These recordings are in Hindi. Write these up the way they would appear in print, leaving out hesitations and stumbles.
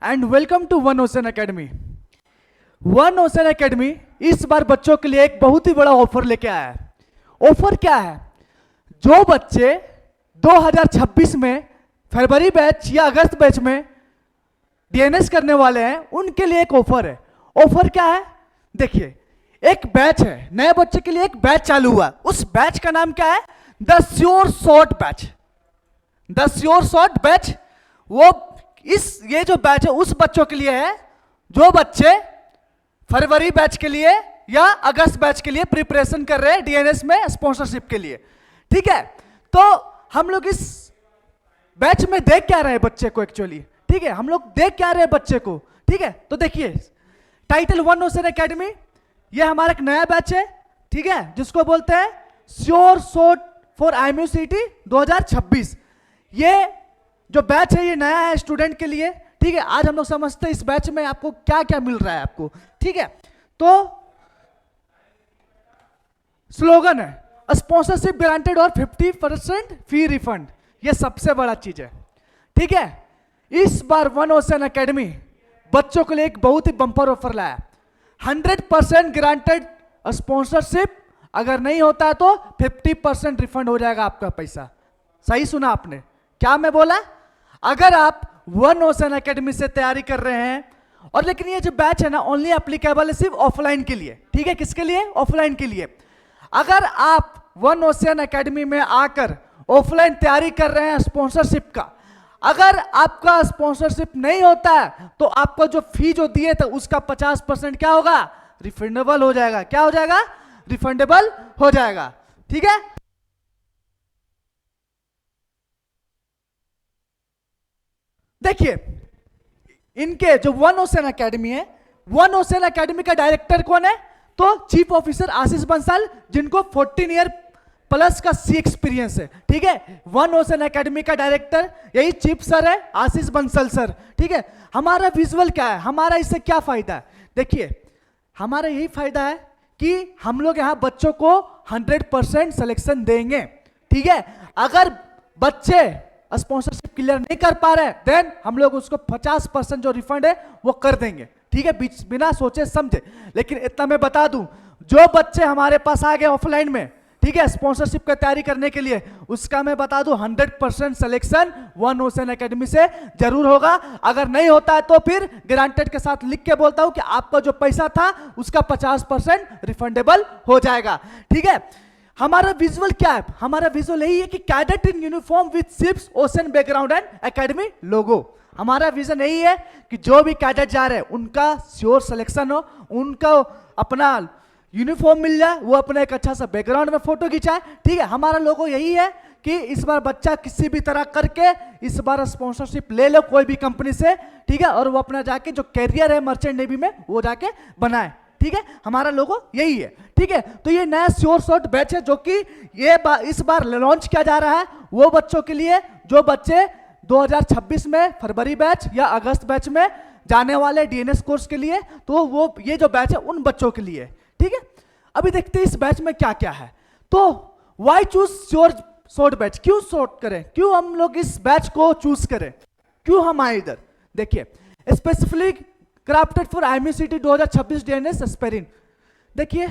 And welcome to One Ocean Academy. One Ocean Academy इस बार बच्चों के लिए एक बहुत ही बड़ा ऑफर लेके आया है। ऑफर क्या है? जो बच्चे 2026 में फरवरी बैच या अगस्त बैच में डीएनएस करने वाले हैं उनके लिए एक ऑफर है। ऑफर क्या है? देखिए, एक बैच है, नए बच्चे के लिए एक बैच चालू हुआ। उस बैच का नाम क्या है? The sure shot batch. The sure shot batch ये जो बैच है उस बच्चों के लिए है जो बच्चे फरवरी बैच के लिए या अगस्त बैच के लिए प्रिपरेशन कर रहे हैं डीएनएस में स्पॉन्सरशिप के लिए। ठीक है, तो हम लोग इस बैच में देख क्या रहे हैं बच्चे को एक्चुअली। ठीक है, हम लोग देख क्या रहे हैं बच्चे को। ठीक है, तो देखिए, टाइटल वन ओशन एकेडमी, ये हमारा एक नया बैच है। ठीक है, जिसको बोलते हैं श्योर शॉर्ट फॉर IMUCT 2026। ये जो बैच है ये नया है स्टूडेंट के लिए। ठीक है, आज हम लोग समझते हैं इस बैच में आपको क्या क्या मिल रहा है आपको। ठीक है, तो स्लोगन है स्पॉन्सरशिप ग्रांटेड और 50% फी रिफंड। ये सबसे बड़ा चीज है। ठीक है, इस बार वन ओशन एकेडमी बच्चों के लिए एक बहुत ही बम्पर ऑफर लाया। 100% ग्रांटेड स्पॉन्सरशिप, अगर नहीं होता है तो 50% रिफंड हो जाएगा आपका पैसा। सही सुना आपने, क्या मैं बोला? अगर आप वन ओशन एकेडमी से तैयारी कर रहे हैं और लेकिन ये जो बैच है ना ओनली एप्लीकेबल है सिर्फ ऑफलाइन के लिए। ठीक है, किसके लिए? ऑफलाइन के लिए। अगर आप वन ओशन एकेडमी में आकर ऑफलाइन तैयारी कर रहे हैं स्पॉन्सरशिप का, अगर आपका स्पॉन्सरशिप नहीं होता है तो आपको जो फी जो दिए थे उसका 50% क्या होगा? रिफंडेबल हो जाएगा। क्या हो जाएगा? रिफंडेबल हो जाएगा। ठीक है, देखिए, इनके जो वन ओशन एकेडमी है, वन ओशन एकेडमी का डायरेक्टर कौन है? तो चीफ ऑफिसर आशीष बंसल, जिनको 14 ईयर प्लस का सी एक्सपीरियंस है। ठीक है, वन ओशन एकेडमी का डायरेक्टर यही चीफ सर है, आशीष बंसल सर। ठीक है, हमारा विजुअल क्या है, हमारा इससे क्या फायदा है? देखिए, हमारा यही फायदा है कि हम लोग यहाँ बच्चों को 100% सिलेक्शन देंगे। ठीक है, अगर बच्चे स्पॉन्सरशिप क्लियर नहीं कर पा रहे देन हम लोग उसको 50% जो रिफंड है वो कर देंगे। ठीक है, बिना सोचे समझे। लेकिन इतना मैं बता दूं, जो बच्चे हमारे पास आ गए ऑफलाइन में, ठीक है, स्पॉन्सरशिप की तैयारी करने के लिए, उसका मैं बता दूं 100% सिलेक्शन वन ओशन एकेडमी से जरूर होगा। अगर नहीं होता है तो फिर ग्रांटेड के साथ लिख के बोलता हूं कि आपका जो पैसा था उसका 50% रिफंडेबल हो जाएगा। ठीक है, हमारा विजुअल क्या है? हमारा विजुअल यही है कि cadet in uniform with ships ocean background and academy logo. हमारा विजन यही है कि जो भी कैडेट जा रहे हैं उनका श्योर सिलेक्शन हो, उनका अपना यूनिफॉर्म मिल जाए, वो अपने एक अच्छा सा बैकग्राउंड में फोटो खिंचाए। ठीक है, हमारा लोगो यही है कि इस बार बच्चा किसी भी तरह करके इस बार स्पॉन्सरशिप ले लो कोई भी कंपनी से। ठीक है, और वो अपना जाके जो कैरियर है मर्चेंट नेवी में वो जाके बनाए। ठीक है, हमारा लोगो यही है। ठीक है, तो ये नया श्योर शॉर्ट बैच है जो कि इस बार लॉन्च किया जा रहा है वो बच्चों के लिए जो बच्चे 2026 में फरवरी बैच या अगस्त बैच में जाने वाले डीएनएस कोर्स के लिए। तो वो ये जो बैच है उन बच्चों के लिए। ठीक है, अभी देखते हैं इस बैच में क्या क्या है। तो why choose sure shot batch? क्यों शॉर्ट करें, क्यों हम लोग इस बैच को चूज करें, क्यों हम आए इधर? देखिए, specifically crafted for IMUCT 2026 DNS aspirant. देखिए,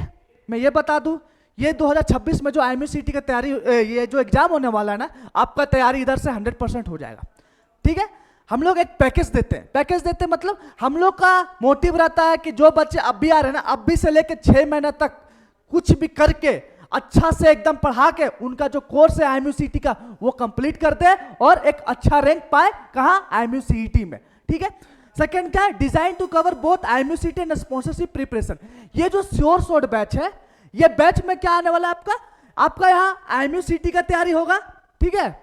मैं ये बता दूं, ये 2026 में जो IMUCT का तैयारी, ये जो एग्जाम होने वाला है ना, आपका तैयारी इधर से 100% हो जाएगा। ठीक है, हम लोग एक पैकेज देते हैं। पैकेज देते हैं मतलब हम लोग का मोटिव रहता है कि जो बच्चे अब भी आ रहे हैं ना, अब भी से लेकर 6 महीने तक कुछ भी करके अच्छा से एकदम पढ़ा के उनका जो कोर्स है IMUCT का वो कंप्लीट करते हैं और एक अच्छा रैंक पाए। कहाँ? IMUCT में। ठीक है, सेकेंड क्या है? Design to cover both IMUCT and sponsorship preparation. ये जो श्योर शॉर्ट बैच है, ये बैच में क्या आने वाला है आपका यहाँ IMUCT का तैयारी होगा। ठीक है,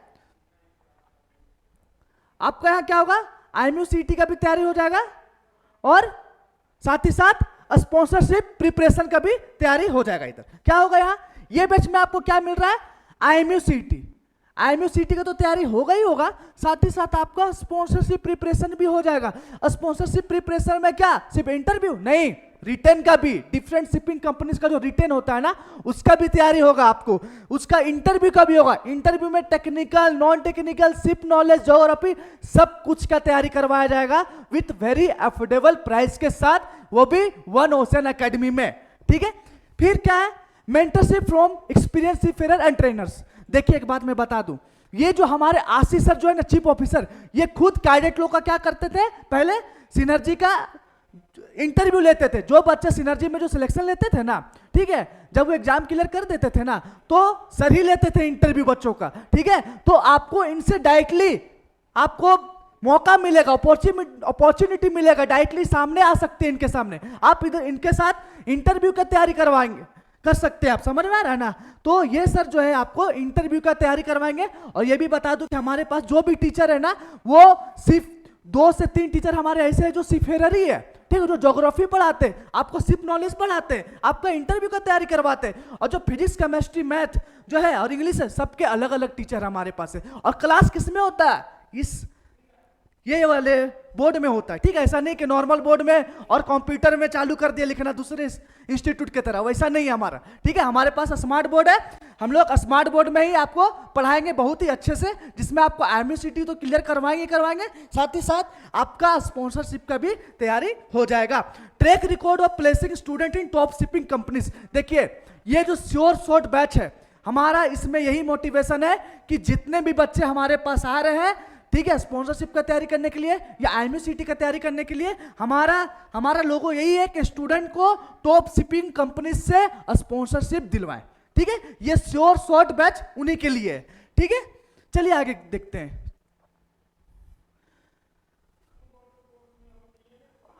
आपका यहाँ क्या होगा? IMUCT का भी तैयारी हो जाएगा और साथ ही साथ स्पॉन्सरशिप प्रिपरेशन का भी तैयारी हो जाएगा। इधर क्या होगा? यहाँ ये बैच में आपको क्या मिल रहा है? IMUCT का तो तैयारी होगा ही होगा, साथ ही साथ आपका स्पॉन्सरशिप प्रिपरेशन भी हो जाएगा। स्पॉन्सरशिप प्रिपरेशन में क्या सिर्फ इंटरव्यू नहीं, रिटेन का भी, डिफरेंट शिपिंग कंपनीज का जो रिटेन होता है ना, उसका भी तैयारी होगा आपको, उसका इंटरव्यू का भी होगा। इंटरव्यू में technical, non technical, ship knowledge, geography, सब कुछ का तैयारी करवाया जाएगा विथ वेरी अफोर्डेबल प्राइस के साथ, वो भी वन ओशन एकेडमी में। ठीक है, फिर क्या है, mentorship from experience seafarer and trainers. देखिए एक बात मैं बता दूं, ये जो हमारे आशीष सर जो है ना, चीफ ऑफिसर, ये खुद कैडेट लोग का क्या करते थे, पहले सिनर्जी का इंटरव्यू लेते थे। जो बच्चे सिनर्जी में जो सिलेक्शन लेते थे ना, ठीक है, जब वो एग्जाम क्लियर कर देते थे ना, तो सर ही लेते थे इंटरव्यू बच्चों का। ठीक है, तो आपको इनसे डायरेक्टली आपको मौका मिलेगा, अपॉर्चुनिटी मिलेगा, डायरेक्टली सामने आ सकते हैं इनके सामने, आप इधर इनके साथ इंटरव्यू का तैयारी करवाएंगे, कर सकते हैं आप, समझ में आ रहा है ना। तो ये सर जो है आपको इंटरव्यू का तैयारी करवाएंगे। और ये भी बता दूं कि हमारे पास जो भी टीचर है ना, वो सिर्फ 2 से 3 टीचर हमारे ऐसे हैं जो सीफेरर ही है, ठीक है, जो ज्योग्राफी पढ़ाते हैं, आपको शिप नॉलेज पढ़ाते हैं, आपका इंटरव्यू का तैयारी करवाते हैं। और जो फिजिक्स, केमिस्ट्री, मैथ जो है और इंग्लिश है, सबके अलग अलग टीचर हमारे पास है। और क्लास किस में होता है, इस ये वाले बोर्ड में होता है। ठीक है, ऐसा नहीं कि नॉर्मल बोर्ड में और कंप्यूटर में चालू कर दिया लिखना दूसरे इंस्टीट्यूट की तरह, वैसा नहीं है हमारा। ठीक है, हमारे पास स्मार्ट बोर्ड है, हम लोग स्मार्ट बोर्ड में ही आपको पढ़ाएंगे बहुत ही अच्छे से, जिसमें आपको एमयूसीटी तो क्लियर करवाएंगे, साथ ही साथ आपका स्पॉन्सरशिप का भी तैयारी हो जाएगा। Track record of placing student in top shipping companies. देखिए ये जो श्योर शॉर्ट बैच है हमारा, इसमें यही मोटिवेशन है कि जितने भी बच्चे हमारे पास आ रहे हैं, ठीक है, स्पॉन्सरशिप का तैयारी करने के लिए या एमयूसीटी का तैयारी करने के लिए, हमारा लोगो यही है कि स्टूडेंट को टॉप शिपिंग कंपनी से स्पॉन्सरशिप दिलवाएं। ठीक है, ये श्योर शॉर्ट बैच उन्हीं के लिए है। ठीक है, चलिए आगे देखते हैं।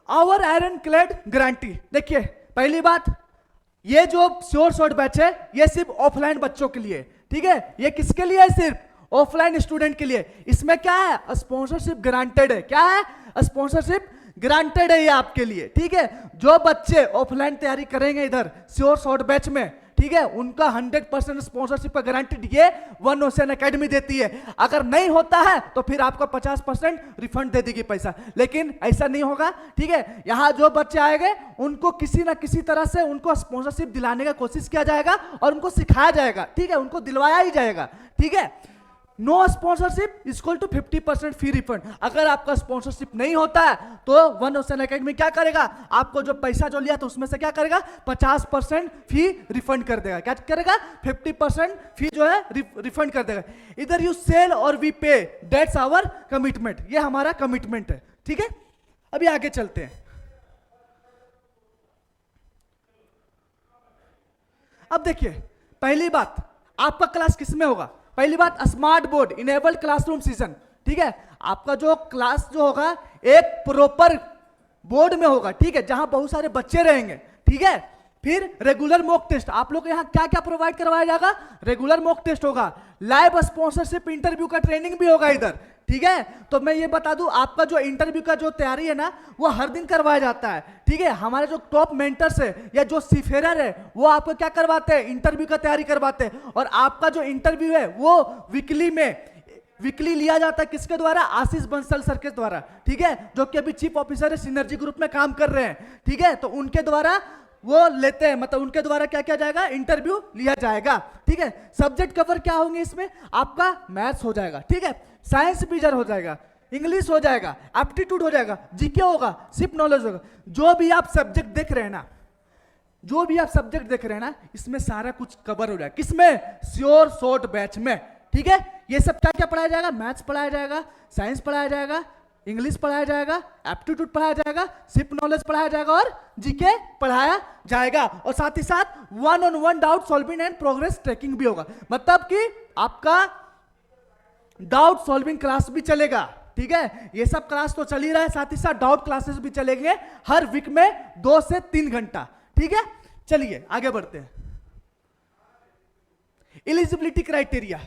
Our iron clad guarantee. देखिए पहली बात, ये जो श्योर शॉर्ट बैच है ये सिर्फ ऑफलाइन बच्चों के लिए, ठीक है, ये किसके लिए है, सिर्फ ऑफलाइन स्टूडेंट के लिए। इसमें क्या है, स्पॉन्सरशिप ग्रांटेड है। क्या है, स्पॉन्सरशिप ग्रांटेड है ये आपके लिए। ठीक है, जो बच्चे ऑफलाइन तैयारी करेंगे इधर श्योर शॉर्ट बैच में, ठीक है, उनका 100% स्पॉन्सरशिप का गारंटी ये वन ओशन एकेडमी देती है। अगर नहीं होता है तो फिर आपको 50% रिफंड दे देगी पैसा, लेकिन ऐसा नहीं होगा। ठीक है, यहां जो बच्चे आएंगे उनको किसी ना किसी तरह से उनको स्पॉन्सरशिप दिलाने का कोशिश किया जाएगा और उनको सिखाया जाएगा। ठीक है, उनको दिलवाया ही जाएगा। ठीक है, no sponsorship equal to 50% fee refund. अगर आपका स्पॉन्सरशिप नहीं होता है तो वन ओशन एकेडमी क्या करेगा, आपको जो पैसा जो लिया था उसमें से क्या करेगा, 50% फी रिफंड कर देगा। क्या करेगा, 50% फी जो है रिफंड कर देगा। इधर यू सेल और वी पे, दैट्स आवर कमिटमेंट, ये हमारा कमिटमेंट है। ठीक है, अभी आगे चलते हैं। अब देखिए पहली बात, आपका क्लास किस में होगा, पहली बात smart board enabled classroom season. ठीक है, आपका जो क्लास जो होगा एक प्रॉपर बोर्ड में होगा, ठीक है, जहां बहुत सारे बच्चे रहेंगे। ठीक है, फिर रेगुलर मॉक टेस्ट, आप लोग यहाँ क्या क्या प्रोवाइड करवाया जाएगा, रेगुलर मॉक टेस्ट होगा, लाइव स्पॉन्सरशिप इंटरव्यू का ट्रेनिंग भी होगा इधर। ठीक है, तो मैं ये बता दूं, आपका जो इंटरव्यू का जो तैयारी है ना, वो हर दिन करवाया जाता है। ठीक है, हमारे जो टॉप मेंटर्स है या जो सीफेरर है वो आपको क्या करवाते हैं, इंटरव्यू का तैयारी करवाते हैं। और आपका जो इंटरव्यू है वो वीकली लिया जाता है, किसके द्वारा, आशीष बंसल सर के द्वारा। ठीक है, जो कि अभी चीफ ऑफिसर है, सिनर्जी ग्रुप में काम कर रहे हैं। ठीक है, तो उनके द्वारा वो लेते हैं, मतलब उनके द्वारा क्या किया जाएगा, इंटरव्यू लिया जाएगा। ठीक है, सब्जेक्ट कवर क्या होंगे इसमें, आपका मैथ्स हो जाएगा, ठीक है, साइंस मेजर हो जाएगा, इंग्लिश हो जाएगा, एप्टीट्यूड हो जाएगा, जीके होगा, शिप नॉलेज होगा। जो भी आप सब्जेक्ट देख रहे हैं ना, जो भी आप सब्जेक्ट देख रहे हैं ना, इसमें सारा कुछ कवर हो जाएगा। किसमें, श्योर शॉर्ट बैच में। ठीक है, ये सब क्या क्या पढ़ाया जाएगा, मैथ्स पढ़ाया जाएगा, साइंस पढ़ाया जाएगा, इंग्लिश पढ़ाया जाएगा, एप्टीट्यूड पढ़ाया जाएगा, शिप नॉलेज पढ़ाया जाएगा और जीके पढ़ाया जाएगा। और साथ ही साथ 1-on-1 doubt solving and progress tracking भी होगा, मतलब कि आपका डाउट सॉल्विंग क्लास भी चलेगा। ठीक है, ये सब क्लास तो चल ही रहा है, साथ ही साथ डाउट क्लासेस भी चलेंगे हर वीक में 2 से 3 घंटा। ठीक है, चलिए आगे बढ़ते हैं। एलिजिबिलिटी क्राइटेरिया,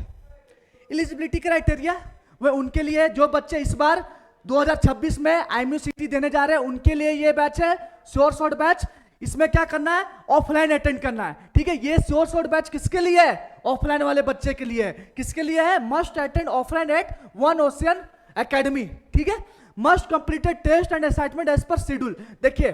एलिजिबिलिटी क्राइटेरिया वह उनके लिए जो बच्चे इस बार 2026 में एमयूसीटी देने जा रहे हैं, उनके लिए ये बैच है श्योर शॉर्ट बैच। इसमें क्या करना है, ऑफलाइन अटेंड करना है। ठीक है, ये श्योर शॉर्ट बैच किसके लिए है, ऑफलाइन वाले बच्चे के लिए है। किसके लिए है, must attend offline at One Ocean Academy. ठीक है, must completed test and assignment as per schedule. देखिए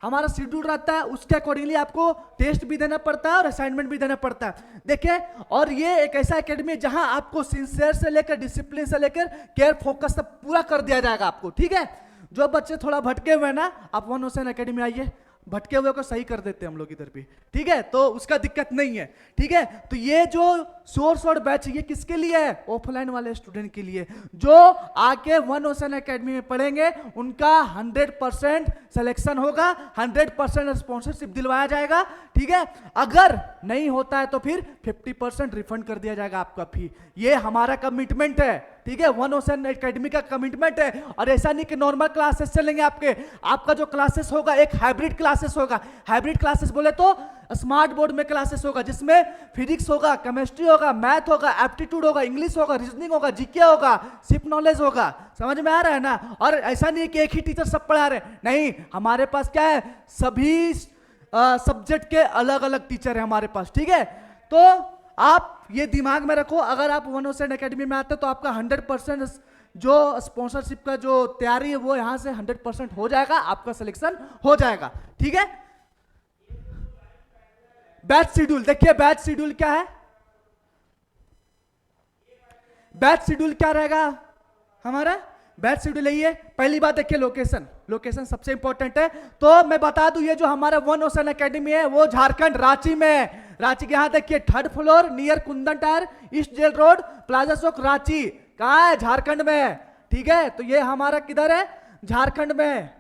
हमारा शेड्यूल रहता है, उसके अकॉर्डिंगली आपको टेस्ट भी देना पड़ता है और असाइनमेंट भी देना पड़ता है। देखिए, और ये एक ऐसा एकेडमी है जहां आपको सिंसियर से लेकर डिसिप्लिन से लेकर केयर फोकस तक पूरा कर दिया जाएगा आपको, ठीक है। जो बच्चे थोड़ा भटके हुए हैं ना, आप वन ओशन एकेडमी आइए, भटके हुए को सही कर देते हैं हम लोग इधर भी, ठीक है, तो उसका दिक्कत नहीं है, ठीक है। तो ये जो सोर्स और बैच ये किसके लिए है? ऑफलाइन वाले स्टूडेंट के लिए, जो आके वन ओशन एकेडमी में पढ़ेंगे, उनका 100% सिलेक्शन होगा, 100% स्पॉन्सरशिप दिलवाया जाएगा, ठीक है। अगर नहीं होता है तो फिर 50% रिफंड कर दिया जाएगा आपका फी। ये हमारा कमिटमेंट है, ठीक है, वन ओशन एकेडमी का कमिटमेंट है। और ऐसा नहीं कि नॉर्मल क्लासेस चलेंगे आपका जो क्लासेस होगा एक हाइब्रिड क्लासेस होगा। हाइब्रिड क्लासेस बोले तो स्मार्ट बोर्ड में क्लासेस होगा, जिसमें फिजिक्स होगा, केमिस्ट्री होगा, मैथ होगा, एप्टीट्यूड होगा, इंग्लिश होगा, रीजनिंग होगा, जीके होगा, सिर्फ नॉलेज होगा। समझ में आ रहा है ना? और ऐसा नहीं कि एक ही टीचर सब पढ़ा रहे, नहीं, हमारे पास क्या है, सभी सब्जेक्ट के अलग अलग टीचर है हमारे पास, ठीक है। तो आप ये दिमाग में रखो, अगर आप वन ओशन एकेडमी में आते हो तो आपका 100% जो स्पॉन्सरशिप का जो तैयारी है वो यहां से 100% हो जाएगा, आपका सिलेक्शन हो जाएगा, ठीक है। बैच शेड्यूल देखिए, बैच शेड्यूल क्या है? बैच शेड्यूल क्या रहेगा हमारा? बैच शेड्यूल यही है। पहली बात देखिए, लोकेशन, लोकेशन सबसे इंपॉर्टेंट है। तो मैं बता दूं, ये जो हमारा वन ओशन एकेडमी है वो झारखंड रांची में है। रांची के यहां देखिए, 3rd floor near Kundan tyre, east jail road, plaza चौक, रांची। कहां है? झारखंड में है, ठीक है। तो ये हमारा किधर है? झारखंड में है,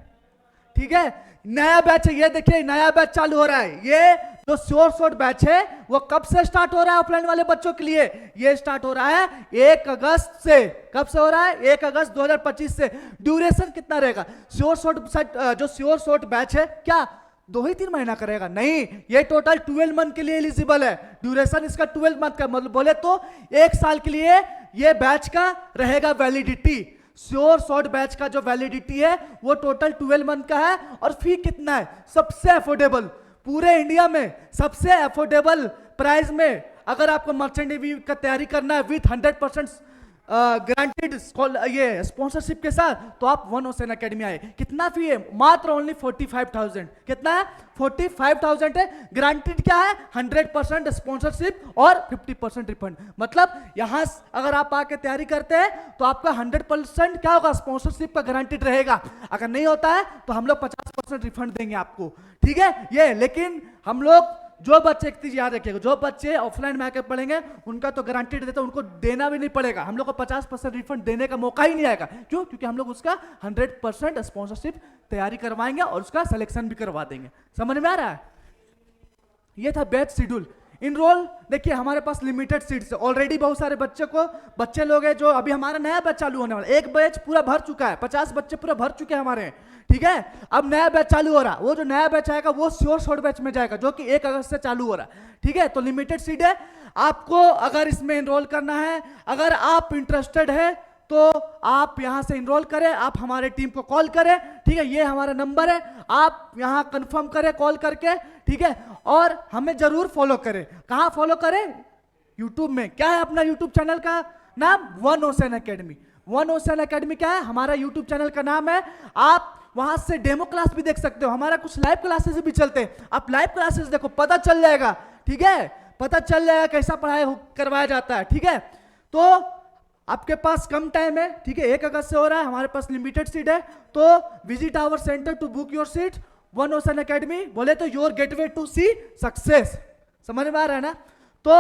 ठीक है। नया बैच है, ये देखिए नया बैच चालू हो रहा है। ये जो शॉर्ट बैच है वो कब से स्टार्ट हो रहा है ऑफलाइन वाले बच्चों के लिए? ये स्टार्ट हो रहा है 1 अगस्त से। कब से हो रहा है? 1 अगस्त 2025 से। ड्यूरेशन कितना रहेगा? जो शॉर्ट बैच है क्या 2 ही 3 महीना करेगा? नहीं, ये टोटल 12 मंथ के लिए एलिजिबल है। ड्यूरेशन इसका 12 मंथ का, मतलब बोले तो 1 साल के लिए ये बैच का रहेगा वैलिडिटी। शॉर्ट बैच का जो वैलिडिटी है वो टोटल 12 मंथ का है। और फी कितना है? सबसे अफोर्डेबल, पूरे इंडिया में सबसे अफोर्डेबल प्राइस में। अगर आपको मर्चेंट नेवी का तैयारी करना है विथ 100% ग्रांटेड ये स्पॉन्सरशिप के साथ, तो आप वन ओशन एकेडमी आए। कितना फी है? मात्र ओनली 45,000। कितना है? 45,000 है। ग्रांटेड क्या है? 100% स्पॉन्सरशिप और 50% रिफंड। मतलब यहां अगर आप आके तैयारी करते हैं तो आपका 100% क्या होगा? स्पॉन्सरशिप का गारंटेड रहेगा। अगर नहीं होता है तो हम लोग 50% रिफंड देंगे आपको, ठीक है। ये लेकिन हम लोग जो बच्चे, एक चीज याद रखिएगा, जो बच्चे ऑफलाइन में आकर पढ़ेंगे उनका तो गारंटेड देता है, उनको देना भी नहीं पड़ेगा। हम लोग को 50% रिफंड देने का मौका ही नहीं आएगा। क्यों? क्योंकि हम लोग उसका 100% स्पॉन्सरशिप तैयारी करवाएंगे और उसका सिलेक्शन भी करवा देंगे। समझ में आ रहा है? ये था बैच शेड्यूल। इनरोल देखिए, हमारे पास लिमिटेड सीट्स है। ऑलरेडी बहुत सारे बच्चे लोग हैं जो अभी हमारा नया बैच चालू होने वाला है। एक बैच पूरा भर चुका है, 50 बच्चे पूरा भर चुके हैं हमारे, ठीक है। अब नया बैच चालू हो रहा है। वो जो नया बैच आएगा वो शॉर्ट बैच में जाएगा, जो कि 1 अगस्त से चालू हो रहा है, ठीक है। तो लिमिटेड सीट है। आपको अगर इसमें इनरोल करना है, अगर आप इंटरेस्टेड है तो आप यहां से इनरोल करें, आप हमारे टीम को कॉल करें, ठीक है। ये हमारा नंबर है, आप यहां कंफर्म करें कॉल करके, ठीक है। और हमें जरूर फॉलो करें। कहां फॉलो करें? यूट्यूब में। क्या है अपना यूट्यूब चैनल का नाम? One Ocean Academy. One Ocean academy क्या है? हमारा यूट्यूब चैनल का नाम है। आप वहां से डेमो क्लास भी देख सकते हो। हमारा कुछ लाइव क्लासेस भी चलते हैं, आप लाइव क्लासेस देखो, पता चल जाएगा, ठीक है। पता चल जाएगा कैसा पढ़ाई करवाया जाता है, ठीक है। तो आपके पास कम टाइम है, ठीक है। 1 अगस्त से हो रहा है, हमारे पास लिमिटेड सीट है। तो visit our centre to book your seat. One Ocean Academy बोले तो your gateway to sea success. समझ में आ रहा है ना? तो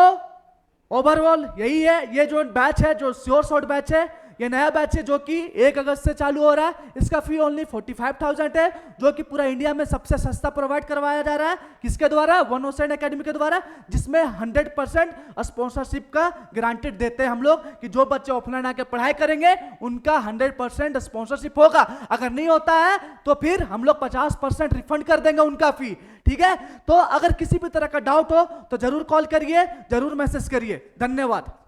ओवरऑल यही है। ये जो बैच है, जो शॉर्ट बैच है, ये नया बैच है जो कि 1 अगस्त से चालू हो रहा है। इसका फी ओनली 45,000 है, जो कि पूरा इंडिया में सबसे सस्ता प्रोवाइड करवाया जा रहा है। किसके द्वारा? वन ओशन एकेडमी के द्वारा, जिसमें 100% स्पॉन्सरशिप का गारंटेड देते हैं हम लोग कि जो बच्चे ऑफलाइन आके पढ़ाई करेंगे उनका 100% स्पॉन्सरशिप होगा। अगर नहीं होता है तो फिर हम लोग 50% रिफंड कर देंगे उनका फी, ठीक है। तो अगर किसी भी तरह का डाउट हो तो जरूर कॉल करिए, जरूर मैसेज करिए। धन्यवाद।